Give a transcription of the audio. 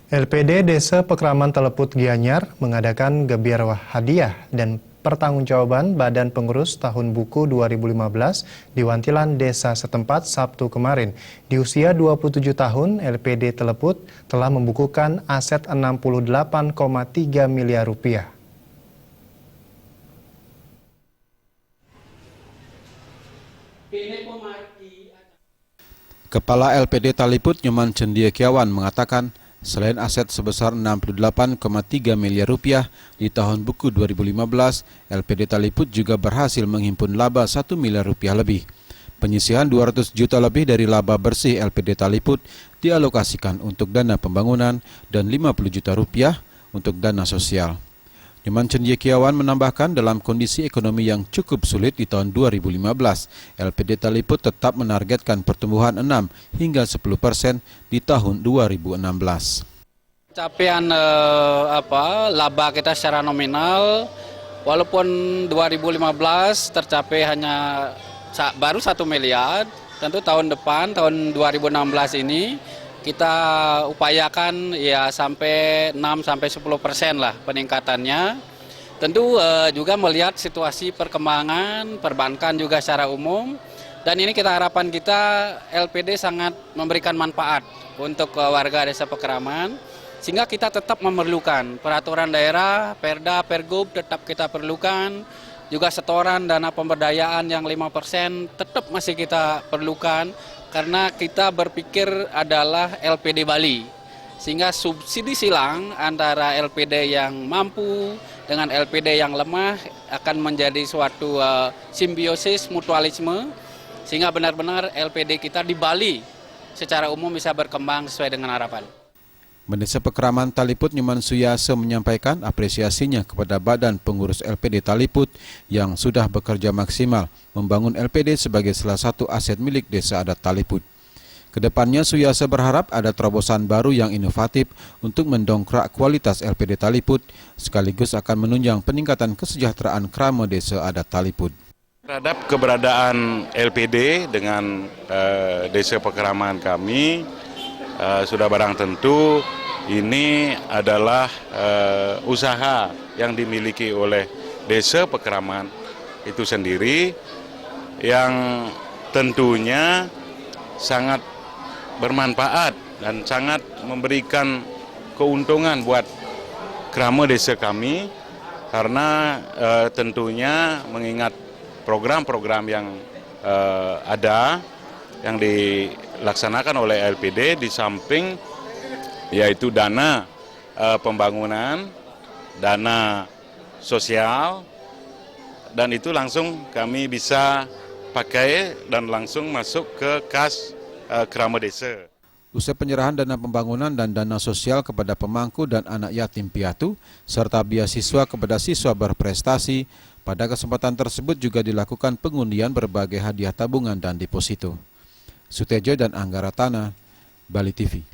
LPD Desa Pekraman Teleput Gianyar mengadakan gebiar hadiah dan pertanggungjawaban Badan Pengurus Tahun Buku 2015 di Wantilan Desa setempat Sabtu kemarin. Di usia 27 tahun, LPD Teleput telah membukukan aset 68,3 miliar rupiah. Kepala LPD Taliput Nyoman Cendekiawan mengatakan, selain aset sebesar 68,3 miliar rupiah di tahun buku 2015, LPD Taliput juga berhasil menghimpun laba 1 miliar rupiah lebih. Penyisihan 200 juta lebih dari laba bersih LPD Taliput dialokasikan untuk dana pembangunan dan 50 juta rupiah untuk dana sosial. Nyoman Cendekiawan menambahkan dalam kondisi ekonomi yang cukup sulit di tahun 2015, LPD Taliput tetap menargetkan pertumbuhan 6 hingga 10% di tahun 2016. Capaian laba kita secara nominal, walaupun 2015 tercapai hanya baru 1 miliar, tentu tahun depan, tahun 2016 ini, kita upayakan ya sampai 6-10% lah peningkatannya. Tentu juga melihat situasi perkembangan perbankan juga secara umum, dan ini harapan kita LPD sangat memberikan manfaat untuk warga Desa Pekraman, sehingga kita tetap memerlukan peraturan daerah, Perda, Pergub tetap kita perlukan, juga setoran dana pemberdayaan yang 5% tetap masih kita perlukan, karena kita berpikir adalah LPD Bali, sehingga subsidi silang antara LPD yang mampu dengan LPD yang lemah akan menjadi suatu simbiosis mutualisme, sehingga benar-benar LPD kita di Bali secara umum bisa berkembang sesuai dengan harapan. Desa Pekraman Taliput Nyoman Suyase menyampaikan apresiasinya kepada Badan Pengurus LPD Taliput yang sudah bekerja maksimal membangun LPD sebagai salah satu aset milik Desa Adat Taliput. Kedepannya Suyase berharap ada terobosan baru yang inovatif untuk mendongkrak kualitas LPD Taliput sekaligus akan menunjang peningkatan kesejahteraan krama Desa Adat Taliput. Terhadap keberadaan LPD dengan Desa Pekraman kami, sudah barang tentu ini adalah usaha yang dimiliki oleh Desa Pekraman itu sendiri, yang tentunya sangat bermanfaat dan sangat memberikan keuntungan buat krama desa kami, karena tentunya mengingat program-program yang ada yang dilaksanakan oleh LPD, di samping yaitu dana pembangunan, dana sosial, dan itu langsung kami bisa pakai dan langsung masuk ke kas krama desa. Usai penyerahan dana pembangunan dan dana sosial kepada pemangku dan anak yatim piatu, serta beasiswa kepada siswa berprestasi, pada kesempatan tersebut juga dilakukan pengundian berbagai hadiah tabungan dan deposito. Sutejo dan Anggaratana, Bali TV.